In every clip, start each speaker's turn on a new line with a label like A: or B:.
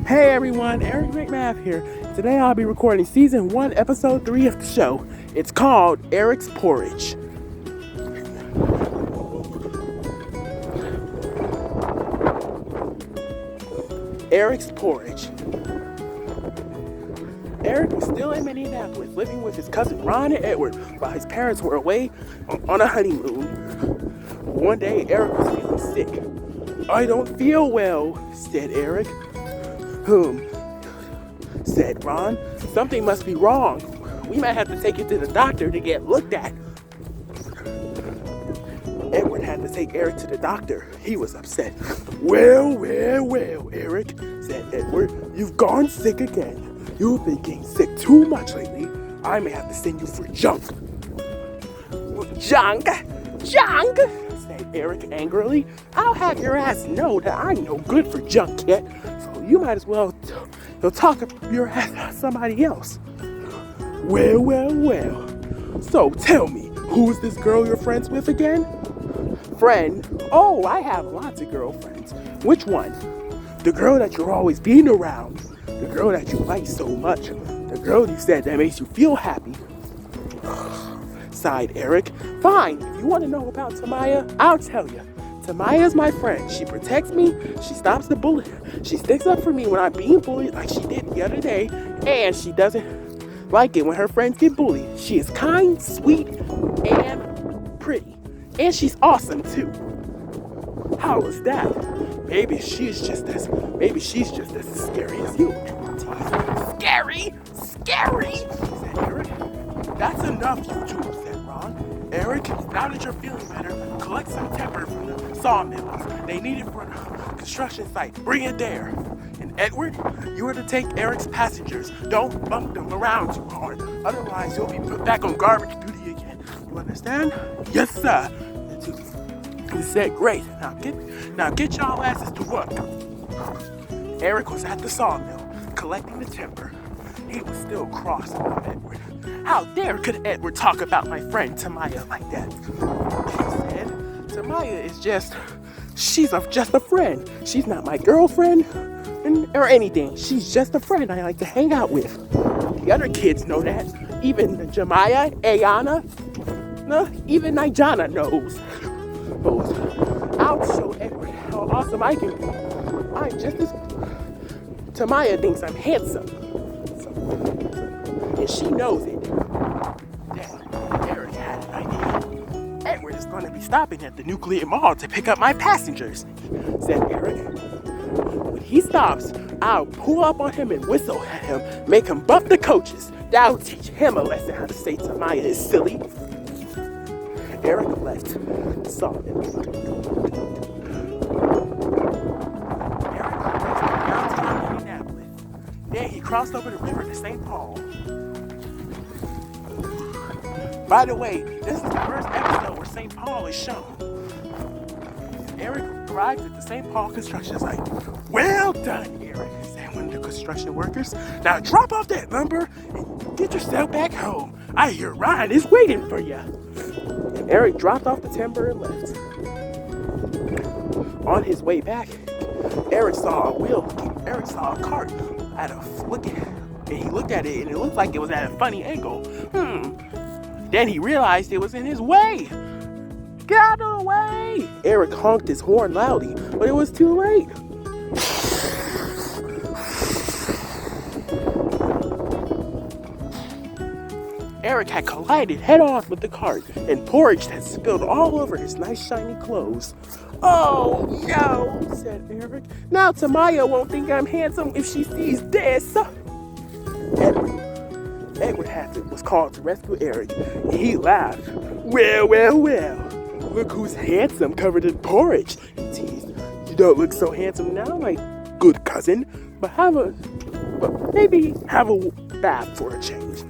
A: Hey everyone, Eric McMath here. Today I'll be recording Season 1, Episode 3 of the show. It's called Eric's Porridge. Eric's Porridge. Eric was still in Minneapolis, living with his cousin Ron and Edward while his parents were away on a honeymoon. One day, Eric was feeling sick. "I don't feel well," said Eric. Said Ron. "Something must be wrong. We might have to take you to the doctor to get looked at." Edward had to take Eric to the doctor. He was upset. Well, Eric," said Edward. "You've gone sick again. You've been getting sick too much lately. I may have to send you for junk." Junk, said Eric angrily. "I'll have your ass know that I'm no good for junk yet, so you might as well talk your ass to somebody else." Well. So tell me, who's this girl you're friends with again?" "Friend? Oh, I have lots of girlfriends." "Which one?" "The girl that you're always being around. The girl that you like so much. The girl you said that makes you feel happy." Sighed Eric. "Fine, if you want to know about Tamaya, I'll tell you. Tamaya's my friend. She protects me. She stops the bullying. She sticks up for me when I'm being bullied like she did the other day. And she doesn't like it when her friends get bullied. She is kind, sweet, and pretty. And she's awesome too." "How was that?" Maybe she's just as scary as you." Scary, said Eric. "That's enough, you two," said Ron. "Eric, now that you're feeling better, collect some timber from the sawmills. They need it for the construction site. Bring it there. And Edward, you are to take Eric's passengers. Don't bump them around too hard. Otherwise, you'll be put back on garbage duty again. You understand?" "Yes, sir." He said, "Great. Now get y'all asses to work." Eric was at the sawmill, collecting the timber. He was still cross about Edward. How could Edward talk about my friend Tamaya like that? He said, "Tamaya is just a friend. She's not my girlfriend or anything. She's just a friend I like to hang out with. The other kids know that. Even Jamaya, Ayana, even Nijana knows. I'll show Edward how awesome I can be. I'm just as... Tamaya thinks I'm handsome. And she knows it." Then Eric had an idea. "Edward is going to be stopping at the nuclear mall to pick up my passengers," said Eric. "When he stops, I'll pull up on him and whistle at him, make him bump the coaches. That'll teach him a lesson how to say Tamaya is silly." Eric left. Saw him. Eric went to downtown Minneapolis. Then he crossed over the river to St. Paul. By the way, this is the first episode where St. Paul is shown. Eric arrived at the St. Paul construction site. "Well done, Eric," said one of the construction workers. "Now drop off that lumber and get yourself back home. I hear Ryan is waiting for you." And Eric dropped off the timber and left. On his way back, Eric saw a cart and he looked at it and it looked like it was at a funny angle. Then he realized it was in his way. "Get out of the way!" Eric honked his horn loudly, but it was too late. Eric had collided head-on with the cart, and porridge had spilled all over his nice shiny clothes. "Oh no," said Eric. "Now Tamaya won't think I'm handsome if she sees this." Edward was called to rescue Eric, and he laughed. Well, look who's handsome covered in porridge," he teased. "You don't look so handsome now, my good cousin, but maybe have a bath for a change."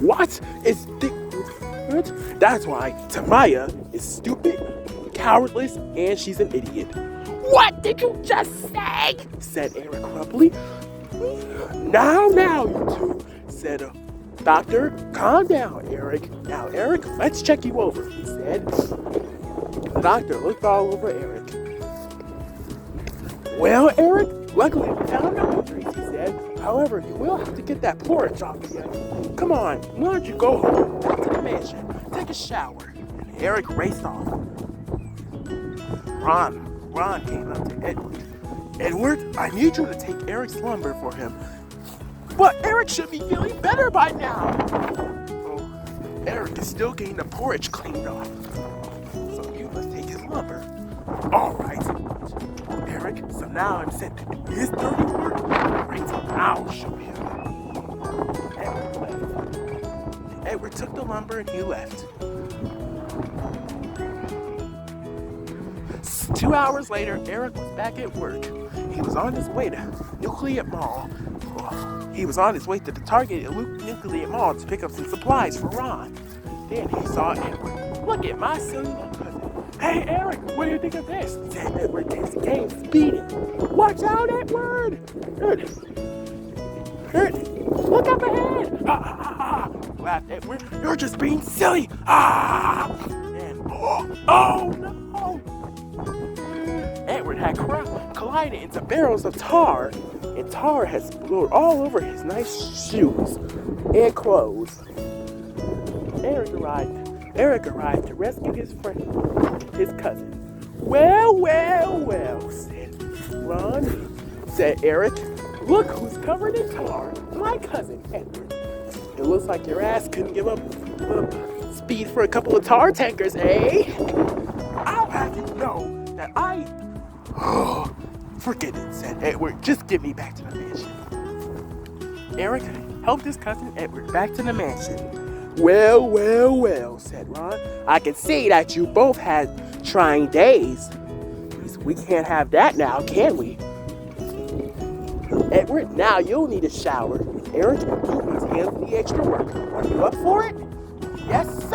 A: "What is this?" "That's why Tamaya is stupid, cowardless, and she's an idiot." "What did you just say?" said Eric grumpily. Now, you two," said a doctor. "Calm down, Eric. Now, Eric, let's check you over," he said. The doctor looked all over Eric. "Well, Eric, Luckily, we found no injuries, he said. However, you will have to get that porridge off again. Come on, why don't you go home, back to the mansion, take a shower. And Eric raced off. Ron came up to Edward. Edward, I need you to take Eric's lumber for him. But Eric should be feeling better by now. Oh, Eric is still getting the porridge cleaned off. So you must take his lumber. All right, Eric, so now I'm sent to do his dirty work. Right, I'll show him. Edward left. Edward took the lumber and he left. 2 hours later, Eric was back at work. He was on his way to Nuclear Mall. He was on his way to the Target at Nuclear Mall to pick up some supplies for Ron. Then he saw Edward. Look at my silly little cousin. Hey, Eric, what do you think of this? Said Edward as he came speeding. Watch out, Edward! Look up ahead! Laughed Edward. You're just being silly! And oh no! Edward had collided into barrels of tar, and tar had spilled all over his nice shoes and clothes. Eric arrived to rescue his friend, his cousin. Well, said Ron. Said Eric, look who's covered in tar, my cousin Edward. It looks like your ass couldn't give up speed for a couple of tar tankers, eh? I'll have you know that forget it, said Edward. Just get me back to the mansion. Eric helped his cousin Edward back to the mansion. Well, said Ron. I can see that you both had trying days. We can't have that now, can we? Edward, now you'll need a shower. Eric, you must handle the extra work. Are you up for it? Yes, sir.